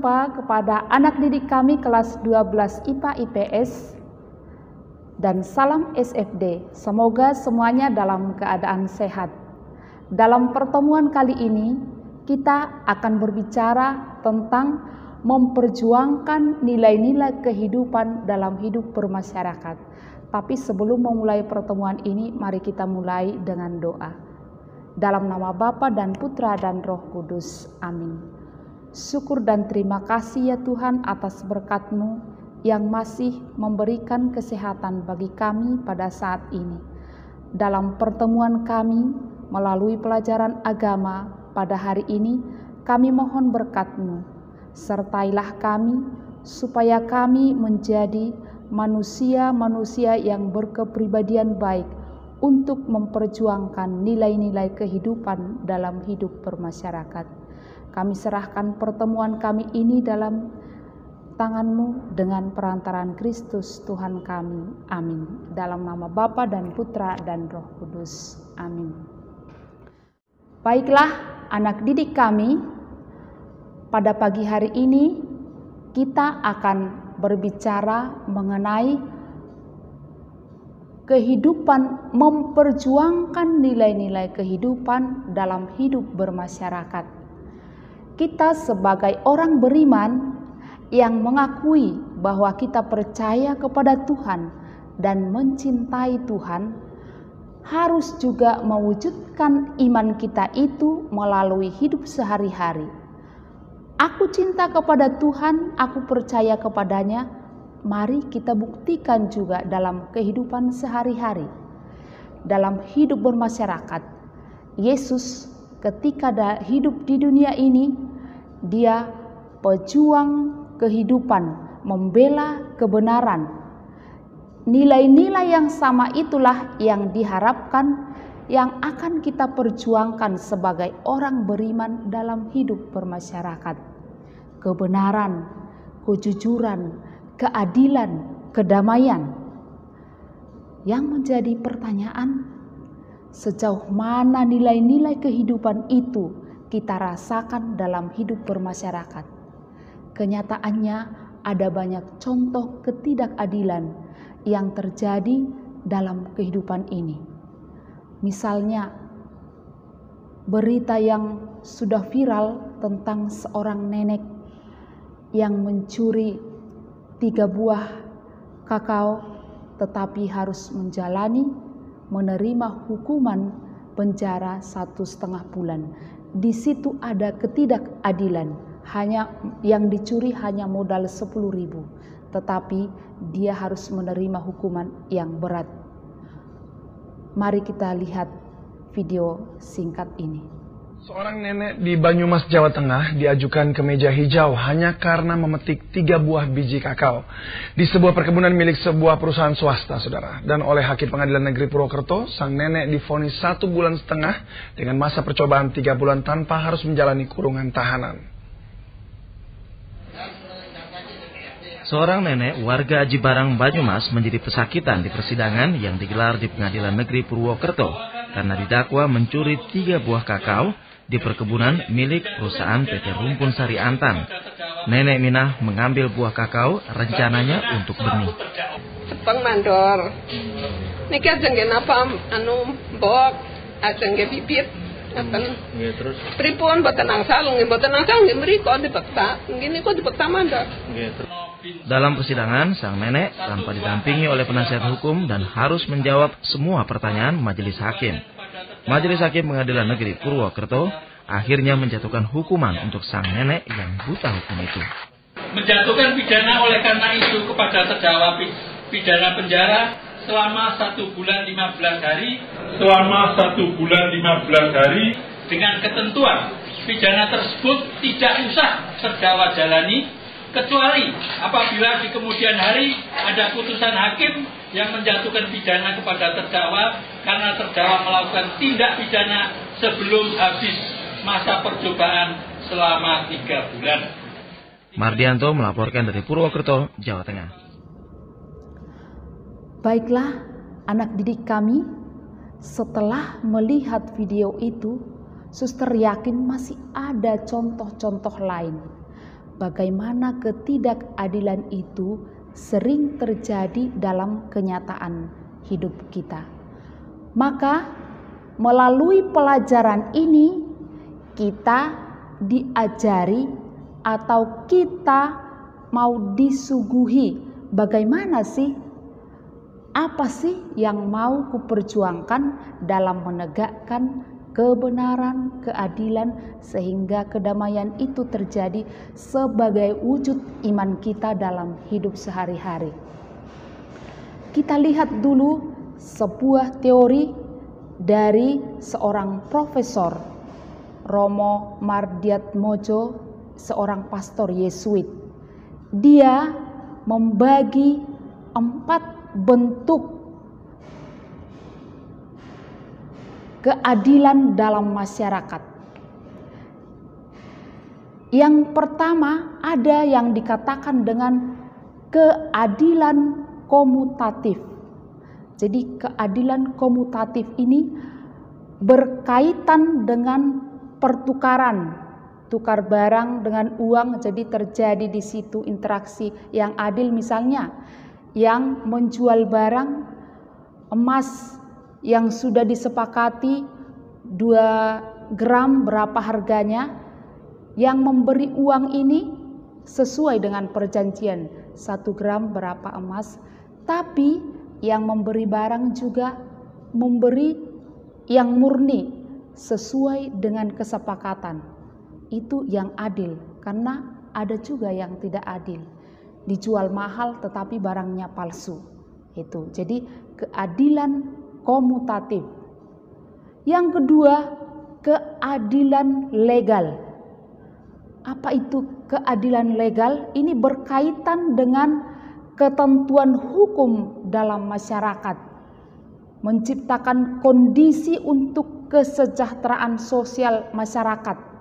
jumpa kepada anak didik kami kelas 12 IPA IPS dan salam SFD. Semoga semuanya dalam keadaan sehat. Dalam pertemuan kali ini kita akan berbicara tentang memperjuangkan nilai-nilai kehidupan dalam hidup bermasyarakat. Tapi sebelum memulai pertemuan ini, mari kita mulai dengan doa. Dalam nama Bapa dan Putra dan Roh Kudus. Amin. Syukur dan terima kasih ya Tuhan atas berkat-Mu yang masih memberikan kesehatan bagi kami pada saat ini. Dalam pertemuan kami melalui pelajaran agama pada hari ini, kami mohon berkat-Mu. Sertailah kami supaya kami menjadi manusia-manusia yang berkepribadian baik untuk memperjuangkan nilai-nilai kehidupan dalam hidup bermasyarakat. Kami serahkan pertemuan kami ini dalam tangan-Mu dengan perantaraan Kristus Tuhan kami. Amin. Dalam nama Bapa dan Putra dan Roh Kudus. Amin. Baiklah anak didik kami, pada pagi hari ini kita akan berbicara mengenai kehidupan, memperjuangkan nilai-nilai kehidupan dalam hidup bermasyarakat. Kita sebagai orang beriman yang mengakui bahwa kita percaya kepada Tuhan dan mencintai Tuhan, harus juga mewujudkan iman kita itu melalui hidup sehari-hari. Aku cinta kepada Tuhan, aku percaya kepadanya, mari kita buktikan juga dalam kehidupan sehari-hari. Dalam hidup bermasyarakat, Yesus ketika hidup di dunia ini, Dia pejuang kehidupan, membela kebenaran. Nilai-nilai yang sama itulah yang diharapkan, yang akan kita perjuangkan sebagai orang beriman dalam hidup bermasyarakat. Kebenaran, kejujuran, keadilan, kedamaian. Yang menjadi pertanyaan, sejauh mana nilai-nilai kehidupan itu kita rasakan dalam hidup bermasyarakat? Kenyataannya ada banyak contoh ketidakadilan yang terjadi dalam kehidupan ini. Misalnya berita yang sudah viral tentang seorang nenek yang mencuri 3 buah kakao tetapi harus menerima hukuman penjara 1,5 bulan. Di situ ada ketidakadilan, hanya yang dicuri hanya modal 10.000, tetapi dia harus menerima hukuman yang berat. Mari kita lihat video singkat ini. Seorang nenek di Banyumas, Jawa Tengah diajukan ke meja hijau hanya karena memetik 3 buah biji kakao di sebuah perkebunan milik sebuah perusahaan swasta, saudara. Dan oleh Hakim Pengadilan Negeri Purwokerto, sang nenek divonis 1,5 bulan dengan masa percobaan 3 bulan tanpa harus menjalani kurungan tahanan. Seorang nenek warga Aji Barang, Banyumas menjadi pesakitan di persidangan yang digelar di Pengadilan Negeri Purwokerto karena didakwa mencuri 3 buah kakao di perkebunan milik perusahaan PT Rumpun Sari Antang. Nenek Minah mengambil buah kakao rencananya untuk benih. Sepeng mandor. Niki ajeng napa mbok ajeng bibit. Terus pripun boten angsal nggih mriko dipeksa. Nggih kok dipeksa mandor. Dalam persidangan, sang nenek tanpa didampingi oleh penasihat hukum dan harus menjawab semua pertanyaan majelis hakim. Majelis Hakim Pengadilan Negeri Purwokerto akhirnya menjatuhkan hukuman untuk sang nenek yang buta hukum itu. Menjatuhkan pidana oleh karena itu kepada terdakwa pidana penjara selama 1 bulan 15 hari. Dengan ketentuan pidana tersebut tidak usah terdakwa jalani, kecuali apabila di kemudian hari ada putusan hakim yang menjatuhkan pidana kepada terdakwa karena terdakwa melakukan tindak pidana sebelum habis masa percobaan selama 3 bulan. Mardianto melaporkan dari Purwokerto, Jawa Tengah. Baiklah anak didik kami, setelah melihat video itu, Suster yakin masih ada contoh-contoh lain. bagaimana ketidakadilan itu sering terjadi dalam kenyataan hidup kita. Maka melalui pelajaran ini kita diajari atau kita mau disuguhi bagaimana sih, apa sih yang mau kuperjuangkan dalam menegakkan kebenaran, keadilan, sehingga kedamaian itu terjadi sebagai wujud iman kita dalam hidup sehari-hari. Kita lihat dulu sebuah teori dari seorang profesor, Romo Mardiatmodjo, seorang pastor Yesuit. Dia membagi 4 bentuk keadilan dalam masyarakat. Yang pertama, ada yang dikatakan dengan keadilan komutatif. Jadi keadilan komutatif ini berkaitan dengan pertukaran, tukar barang dengan uang, jadi terjadi di situ interaksi yang adil. Misalnya yang menjual barang emas yang sudah disepakati 2 gram berapa harganya, yang memberi uang ini sesuai dengan perjanjian 1 gram berapa emas, tapi yang memberi barang juga memberi yang murni sesuai dengan kesepakatan. Itu yang adil, karena ada juga yang tidak adil, dijual mahal tetapi barangnya palsu. Itu jadi keadilan komutatif. Yang kedua, keadilan legal. Apa itu keadilan legal? Ini berkaitan dengan ketentuan hukum dalam masyarakat, menciptakan kondisi untuk kesejahteraan sosial masyarakat.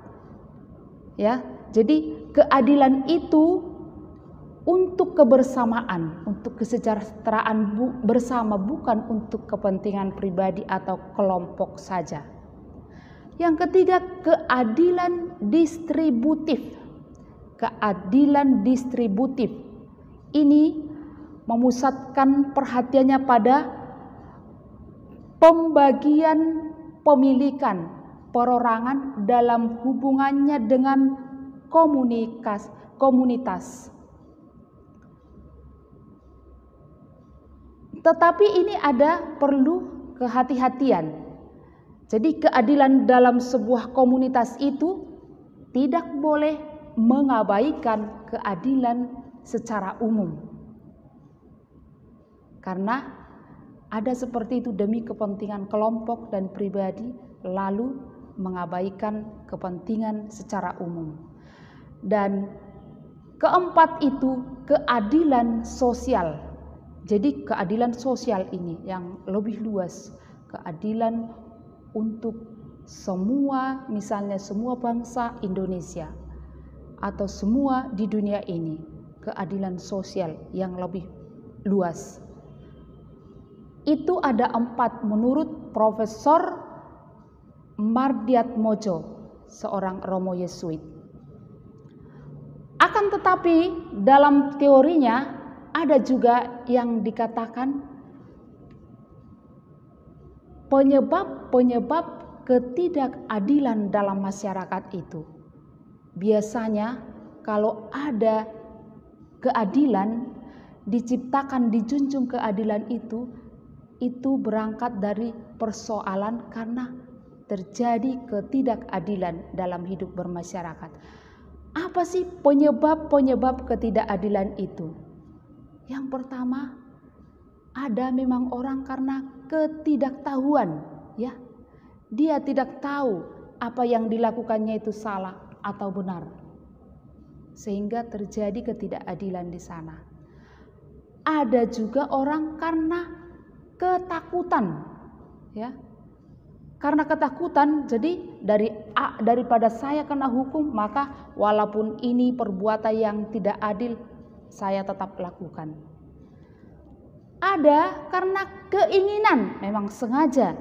Ya, jadi keadilan itu untuk kebersamaan, untuk kesejahteraan bersama, bukan untuk kepentingan pribadi atau kelompok saja. Yang ketiga, keadilan distributif. Keadilan distributif ini memusatkan perhatiannya pada pembagian pemilikan perorangan dalam hubungannya dengan komunitas. Tetapi ini ada perlu kehati-hatian. Jadi keadilan dalam sebuah komunitas itu tidak boleh mengabaikan keadilan secara umum. Karena ada seperti itu demi kepentingan kelompok dan pribadi, lalu mengabaikan kepentingan secara umum. Dan keempat itu keadilan sosial. Jadi keadilan sosial ini yang lebih luas, keadilan untuk semua, misalnya semua bangsa Indonesia atau semua di dunia ini, keadilan sosial yang lebih luas. Itu ada 4 menurut Profesor Mardiatmodjo, seorang Romo Yesuit. Akan tetapi dalam teorinya ada juga yang dikatakan penyebab ketidakadilan dalam masyarakat itu. Biasanya kalau ada keadilan, diciptakan, dijunjung keadilan itu berangkat dari persoalan karena terjadi ketidakadilan dalam hidup bermasyarakat. Apa sih penyebab ketidakadilan itu? Yang pertama, ada memang orang karena ketidaktahuan, ya. Dia tidak tahu apa yang dilakukannya itu salah atau benar. Sehingga terjadi ketidakadilan di sana. Ada juga orang karena ketakutan, ya. Karena ketakutan, jadi daripada saya kena hukum, maka walaupun ini perbuatan yang tidak adil, saya tetap lakukan. Ada karena keinginan, memang sengaja.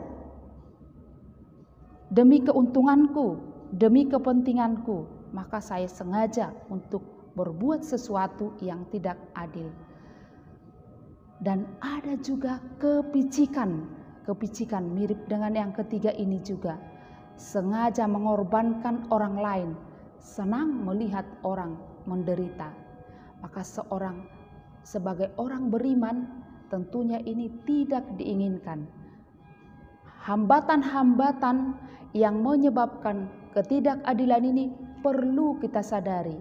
Demi keuntunganku, demi kepentinganku, maka saya sengaja untuk berbuat sesuatu yang tidak adil. Dan ada juga kepicikan mirip dengan yang ketiga ini juga. Sengaja mengorbankan orang lain, senang melihat orang menderita. Maka sebagai orang beriman tentunya ini tidak diinginkan. Hambatan-hambatan yang menyebabkan ketidakadilan ini perlu kita sadari.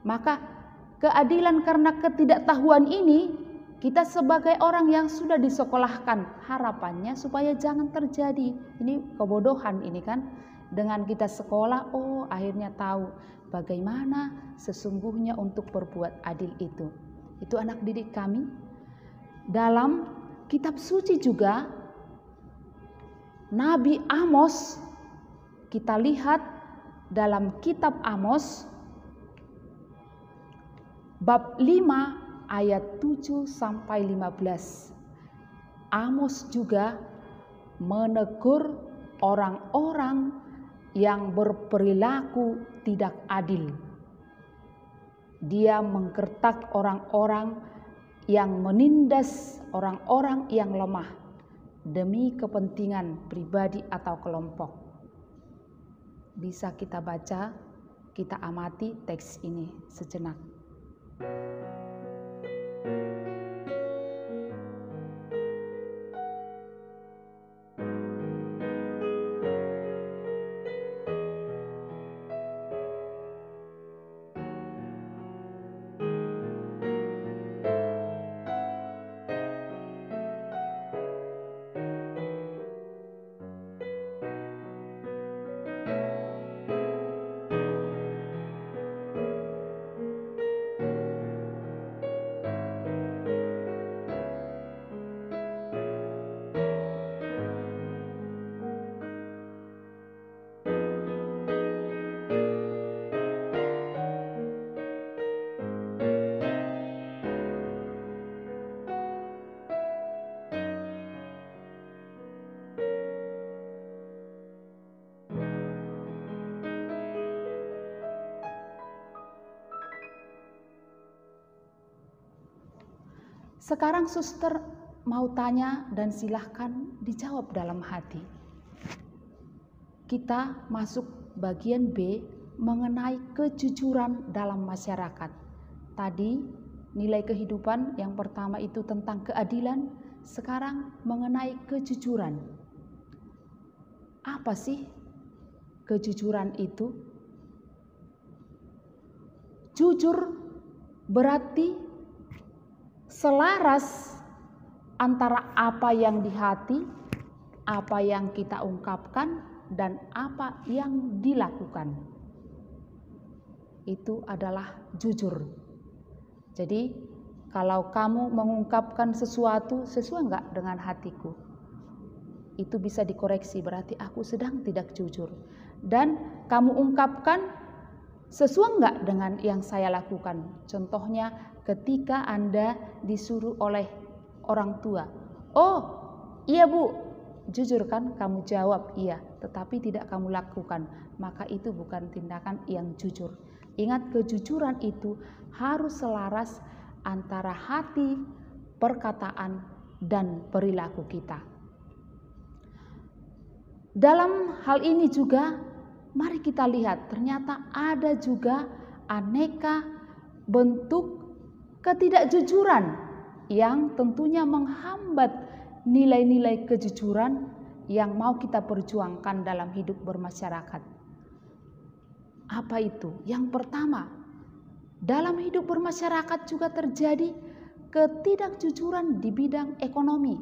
Maka keadilan karena ketidaktahuan ini, kita sebagai orang yang sudah disekolahkan, harapannya supaya jangan terjadi. Ini kebodohan ini kan. Dengan kita sekolah, akhirnya tahu bagaimana sesungguhnya untuk berbuat adil itu. Itu anak didik kami. Dalam kitab suci juga, Nabi Amos, kita lihat dalam kitab Amos, bab 5 ayat 7 sampai 15. Amos juga menegur orang-orang yang berperilaku tidak adil. Dia menggertak orang-orang yang menindas orang-orang yang lemah demi kepentingan pribadi atau kelompok. Bisa kita baca, kita amati teks ini sejenak. Sekarang suster mau tanya dan silahkan dijawab dalam hati. Kita masuk bagian B mengenai kejujuran dalam masyarakat. Tadi nilai kehidupan yang pertama itu tentang keadilan, sekarang mengenai kejujuran. Apa sih kejujuran itu? Jujur berarti selaras antara apa yang di hati, apa yang kita ungkapkan, dan apa yang dilakukan. Itu adalah jujur. Jadi kalau kamu mengungkapkan sesuatu sesuai enggak dengan hatiku, itu bisa dikoreksi, berarti aku sedang tidak jujur. Dan kamu ungkapkan sesuai enggak dengan yang saya lakukan. Contohnya ketika Anda disuruh oleh orang tua, "Oh iya Bu," jujur kan, kamu jawab iya, tetapi tidak kamu lakukan, maka itu bukan tindakan yang jujur. Ingat, kejujuran itu harus selaras antara hati, perkataan, dan perilaku kita. Dalam hal ini juga, mari kita lihat, ternyata ada juga aneka bentuk ketidakjujuran yang tentunya menghambat nilai-nilai kejujuran yang mau kita perjuangkan dalam hidup bermasyarakat. Apa itu? Yang pertama, dalam hidup bermasyarakat juga terjadi ketidakjujuran di bidang ekonomi.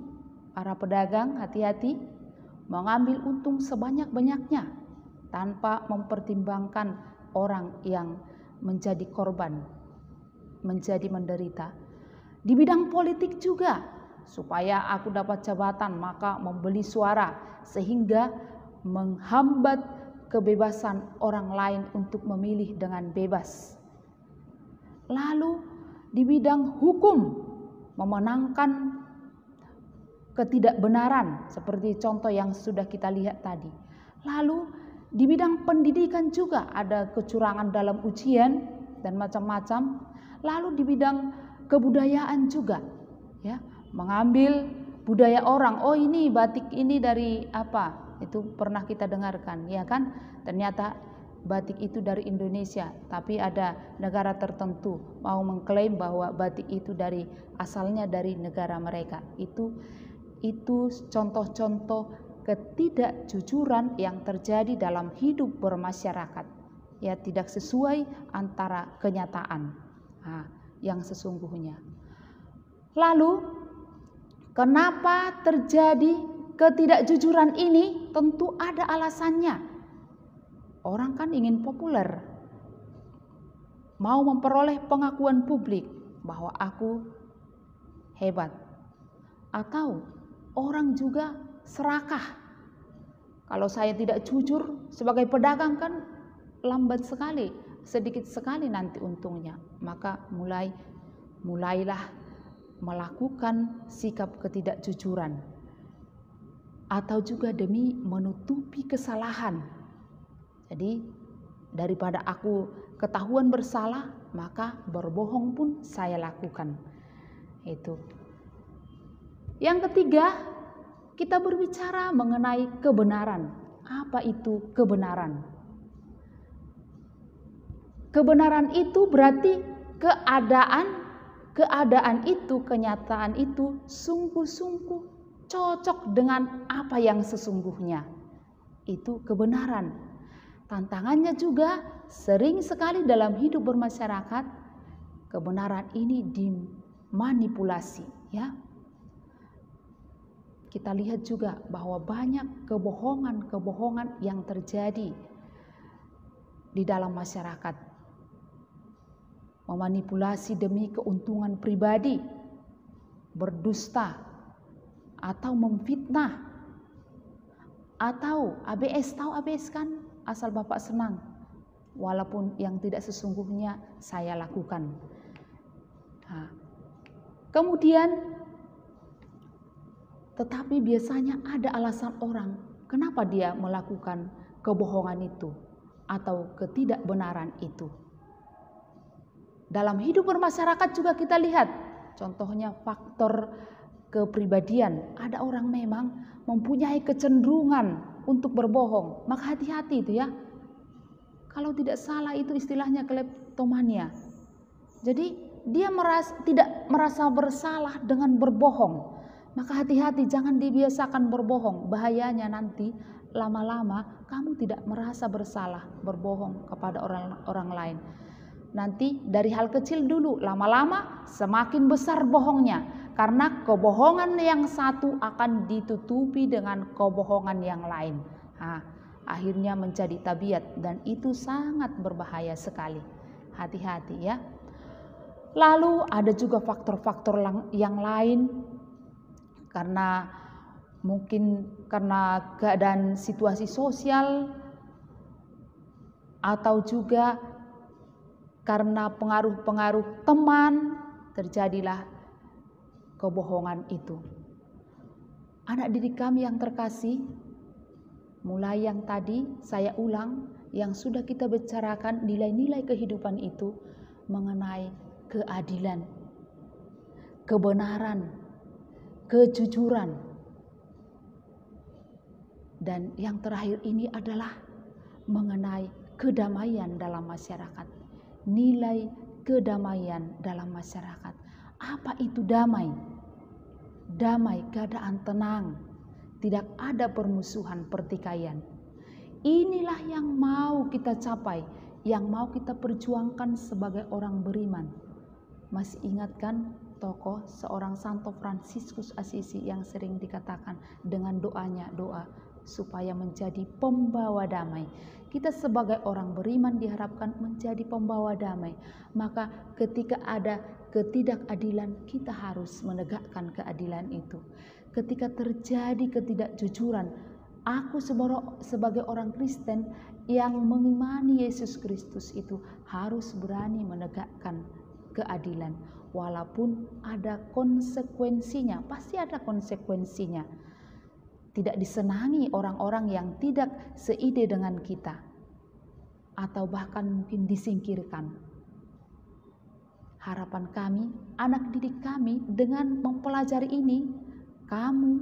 Para pedagang hati-hati mengambil untung sebanyak-banyaknya tanpa mempertimbangkan orang yang menjadi korban, menjadi menderita. Di bidang politik juga, supaya aku dapat jabatan maka membeli suara sehingga menghambat kebebasan orang lain untuk memilih dengan bebas. Lalu di bidang hukum, memenangkan ketidakbenaran seperti contoh yang sudah kita lihat tadi. Lalu di bidang pendidikan juga ada kecurangan dalam ujian dan macam-macam. Lalu di bidang kebudayaan juga, ya, mengambil budaya orang. Oh, ini batik ini dari apa? Itu pernah kita dengarkan, ya kan? Ternyata batik itu dari Indonesia, tapi ada negara tertentu mau mengklaim bahwa batik itu asalnya dari negara mereka. Itu contoh-contoh ketidakjujuran yang terjadi dalam hidup bermasyarakat. Ya, tidak sesuai antara kenyataan yang sesungguhnya. Lalu, kenapa terjadi ketidakjujuran ini? Tentu ada alasannya. Orang kan ingin populer, mau memperoleh pengakuan publik bahwa aku hebat. Atau orang juga serakah. Kalau saya tidak jujur sebagai pedagang kan lambat sekali, sedikit sekali nanti untungnya. Maka mulailah melakukan sikap ketidakjujuran. Atau juga demi menutupi kesalahan. Jadi daripada aku ketahuan bersalah, maka berbohong pun saya lakukan. Itu. Yang ketiga, kita berbicara mengenai kebenaran. Apa itu kebenaran? Kebenaran itu berarti keadaan itu, kenyataan itu sungguh-sungguh cocok dengan apa yang sesungguhnya. Itu kebenaran. Tantangannya juga sering sekali dalam hidup bermasyarakat, kebenaran ini dimanipulasi, ya. Kita lihat juga bahwa banyak kebohongan yang terjadi di dalam masyarakat. Memanipulasi demi keuntungan pribadi, berdusta, atau memfitnah, atau ABS. Tahu ABS kan? Asal Bapak senang, walaupun yang tidak sesungguhnya saya lakukan. Kemudian, tetapi biasanya ada alasan orang kenapa dia melakukan kebohongan itu atau ketidakbenaran itu. Dalam hidup bermasyarakat juga kita lihat, contohnya faktor kepribadian. Ada orang memang mempunyai kecenderungan untuk berbohong, maka hati-hati itu ya. Kalau tidak salah itu istilahnya kleptomania. Jadi dia tidak merasa bersalah dengan berbohong. Maka hati-hati, jangan dibiasakan berbohong. Bahayanya nanti lama-lama kamu tidak merasa bersalah berbohong kepada orang lain. Nanti dari hal kecil dulu, lama-lama semakin besar bohongnya. Karena kebohongan yang satu akan ditutupi dengan kebohongan yang lain. Akhirnya menjadi tabiat dan itu sangat berbahaya sekali. Hati-hati ya. Lalu ada juga faktor-faktor yang lain. Karena mungkin karena keadaan situasi sosial atau juga karena pengaruh-pengaruh teman, terjadilah kebohongan itu. Anak didik kami yang terkasih, mulai yang tadi saya ulang, yang sudah kita bicarakan nilai-nilai kehidupan itu mengenai keadilan, kebenaran, kejujuran. Dan yang terakhir ini adalah mengenai kedamaian dalam masyarakat. Nilai kedamaian dalam masyarakat. Apa itu damai? Damai, keadaan tenang. Tidak ada permusuhan, pertikaian. Inilah yang mau kita capai, yang mau kita perjuangkan sebagai orang beriman. Masih ingatkan tokoh seorang Santo Fransiskus Assisi yang sering dikatakan dengan doa supaya menjadi pembawa damai. Kita sebagai orang beriman diharapkan menjadi pembawa damai. Maka ketika ada ketidakadilan, kita harus menegakkan keadilan itu. Ketika terjadi ketidakjujuran, aku sebagai orang Kristen yang mengimani Yesus Kristus itu harus berani menegakkan keadilan. Walaupun ada konsekuensinya, pasti ada konsekuensinya. Tidak disenangi orang-orang yang tidak seide dengan kita. Atau bahkan mungkin disingkirkan. Harapan kami, anak didik kami, dengan mempelajari ini, kamu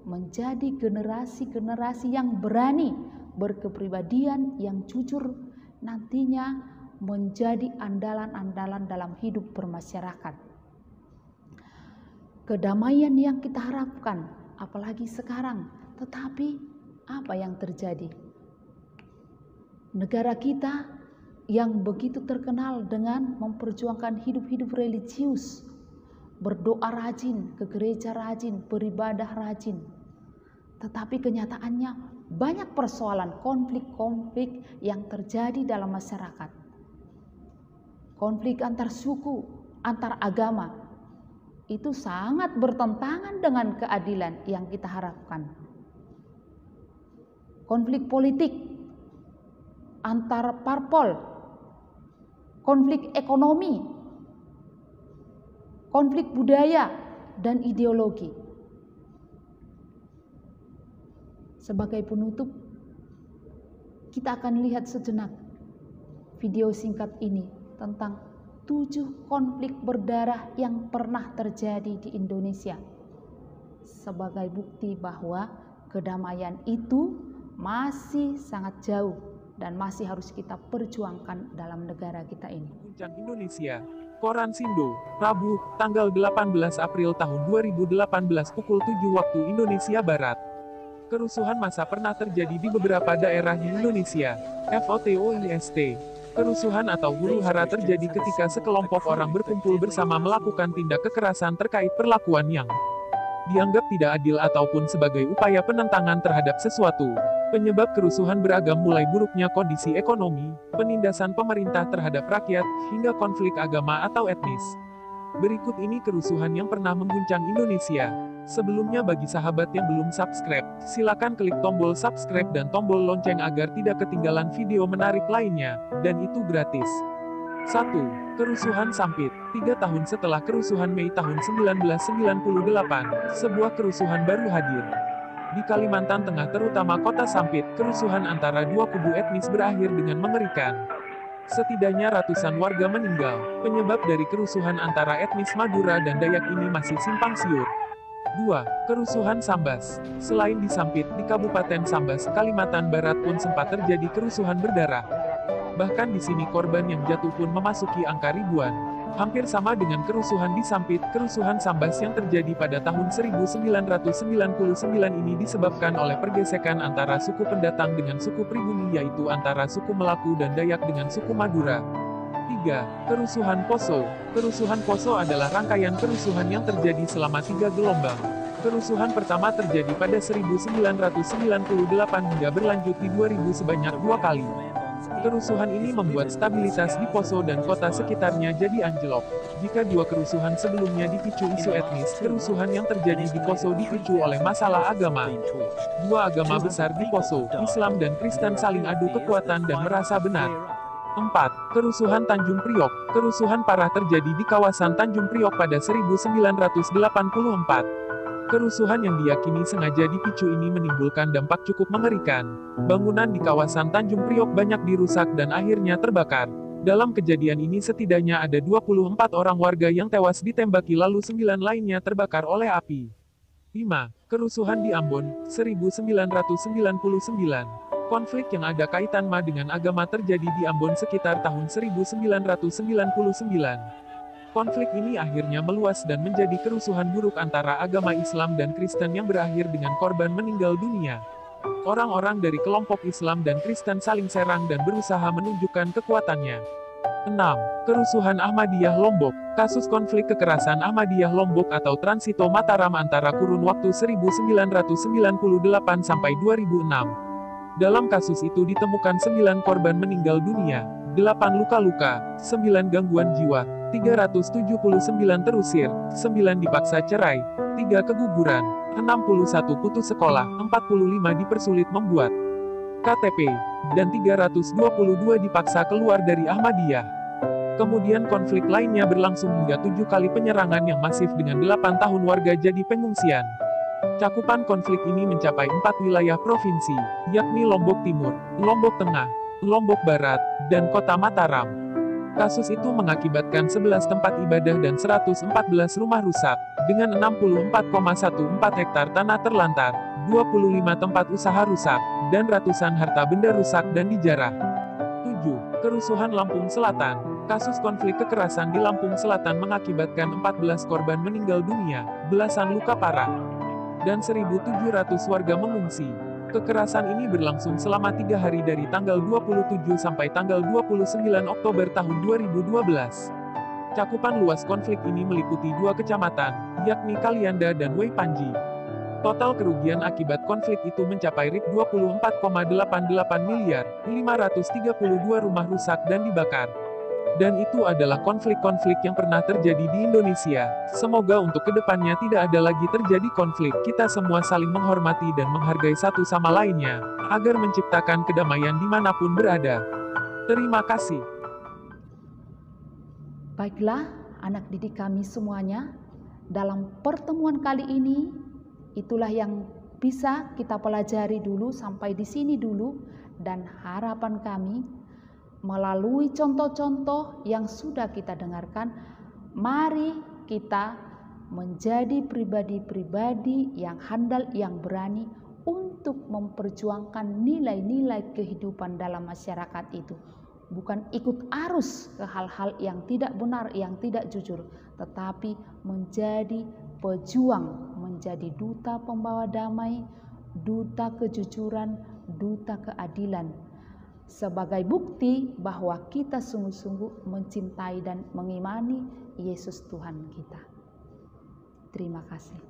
menjadi generasi-generasi yang berani, berkepribadian yang jujur, nantinya menjadi andalan-andalan dalam hidup bermasyarakat. Kedamaian yang kita harapkan, apalagi sekarang, tetapi apa yang terjadi? Negara kita yang begitu terkenal dengan memperjuangkan hidup-hidup religius, berdoa rajin, ke gereja rajin, beribadah rajin. Tetapi kenyataannya banyak persoalan, konflik-konflik yang terjadi dalam masyarakat. Konflik antar suku, antar agama, itu sangat bertentangan dengan keadilan yang kita harapkan. Konflik politik antar parpol, konflik ekonomi, konflik budaya dan ideologi. Sebagai penutup, kita akan lihat sejenak video singkat ini tentang 7 konflik berdarah yang pernah terjadi di Indonesia, sebagai bukti bahwa kedamaian itu masih sangat jauh dan masih harus kita perjuangkan dalam negara kita ini. Guncang Indonesia, Koran Sindo, Rabu, tanggal 18 April tahun 2018 pukul 7 waktu Indonesia Barat. Kerusuhan massa pernah terjadi di beberapa daerah di Indonesia. FOTOIST. Kerusuhan atau huru-hara terjadi ketika sekelompok orang berkumpul bersama melakukan tindak kekerasan terkait perlakuan yang dianggap tidak adil ataupun sebagai upaya penentangan terhadap sesuatu. Penyebab kerusuhan beragam, mulai buruknya kondisi ekonomi, penindasan pemerintah terhadap rakyat, hingga konflik agama atau etnis. Berikut ini kerusuhan yang pernah mengguncang Indonesia. Sebelumnya, bagi sahabat yang belum subscribe, silakan klik tombol subscribe dan tombol lonceng agar tidak ketinggalan video menarik lainnya, dan itu gratis. 1. Kerusuhan Sampit. 3 tahun setelah kerusuhan Mei tahun 1998, sebuah kerusuhan baru hadir. Di Kalimantan Tengah, terutama kota Sampit, kerusuhan antara dua kubu etnis berakhir dengan mengerikan. Setidaknya ratusan warga meninggal. Penyebab dari kerusuhan antara etnis Madura dan Dayak ini masih simpang siur. 2. Kerusuhan Sambas. Selain di Sampit, di Kabupaten Sambas, Kalimantan Barat pun sempat terjadi kerusuhan berdarah. Bahkan di sini korban yang jatuh pun memasuki angka ribuan. Hampir sama dengan kerusuhan di Sampit, kerusuhan Sambas yang terjadi pada tahun 1999 ini disebabkan oleh pergesekan antara suku pendatang dengan suku pribumi, yaitu antara suku Melaku dan Dayak dengan suku Madura. 3. Kerusuhan Poso. Kerusuhan Poso adalah rangkaian kerusuhan yang terjadi selama 3 gelombang. Kerusuhan pertama terjadi pada 1998 hingga berlanjut di 2000 sebanyak 2 kali. Kerusuhan ini membuat stabilitas di Poso dan kota sekitarnya jadi anjlok. Jika 2 kerusuhan sebelumnya dipicu isu etnis, kerusuhan yang terjadi di Poso dipicu oleh masalah agama. 2 agama besar di Poso, Islam dan Kristen, saling adu kekuatan dan merasa benar. 4. Kerusuhan Tanjung Priok. Kerusuhan parah terjadi di kawasan Tanjung Priok pada 1984. Kerusuhan yang diyakini sengaja dipicu ini menimbulkan dampak cukup mengerikan. Bangunan di kawasan Tanjung Priok banyak dirusak dan akhirnya terbakar. Dalam kejadian ini setidaknya ada 24 orang warga yang tewas ditembaki, lalu 9 lainnya terbakar oleh api. 5. Kerusuhan di Ambon, 1999. Konflik yang ada kaitan dengan agama terjadi di Ambon sekitar tahun 1999. Konflik ini akhirnya meluas dan menjadi kerusuhan buruk antara agama Islam dan Kristen yang berakhir dengan korban meninggal dunia. Orang-orang dari kelompok Islam dan Kristen saling serang dan berusaha menunjukkan kekuatannya. 6. Kerusuhan Ahmadiyah Lombok. Kasus konflik kekerasan Ahmadiyah Lombok atau Transito Mataram antara kurun waktu 1998 sampai 2006. Dalam kasus itu ditemukan 9 korban meninggal dunia, 8 luka-luka, 9 gangguan jiwa, 379 terusir, 9 dipaksa cerai, 3 keguguran, 61 putus sekolah, 45 dipersulit membuat KTP, dan 322 dipaksa keluar dari Ahmadiyah. Kemudian konflik lainnya berlangsung hingga 7 kali penyerangan yang masif dengan 8 tahun warga jadi pengungsian. Cakupan konflik ini mencapai 4 wilayah provinsi, yakni Lombok Timur, Lombok Tengah, Lombok Barat, dan Kota Mataram. Kasus itu mengakibatkan 11 tempat ibadah dan 114 rumah rusak, dengan 64,14 hektar tanah terlantar, 25 tempat usaha rusak, dan ratusan harta benda rusak dan dijarah. 7. Kerusuhan Lampung Selatan. Kasus konflik kekerasan di Lampung Selatan mengakibatkan 14 korban meninggal dunia, belasan luka parah, dan 1.700 warga mengungsi. Kekerasan ini berlangsung selama 3 hari dari tanggal 27 sampai tanggal 29 Oktober tahun 2012. Cakupan luas konflik ini meliputi 2 kecamatan, yakni Kalianda dan Wai Panji. Total kerugian akibat konflik itu mencapai Rp24,88 miliar, 532 rumah rusak dan dibakar. Dan itu adalah konflik-konflik yang pernah terjadi di Indonesia. Semoga untuk kedepannya tidak ada lagi terjadi konflik. Kita semua saling menghormati dan menghargai satu sama lainnya, agar menciptakan kedamaian dimanapun berada. Terima kasih. Baiklah, anak didik kami semuanya, dalam pertemuan kali ini, itulah yang bisa kita pelajari dulu sampai di sini dulu, dan harapan kami melalui contoh-contoh yang sudah kita dengarkan, mari kita menjadi pribadi-pribadi yang handal, yang berani untuk memperjuangkan nilai-nilai kehidupan dalam masyarakat itu. Bukan ikut arus ke hal-hal yang tidak benar, yang tidak jujur, tetapi menjadi pejuang, menjadi duta pembawa damai, duta kejujuran, duta keadilan, sebagai bukti bahwa kita sungguh-sungguh mencintai dan mengimani Yesus Tuhan kita. Terima kasih.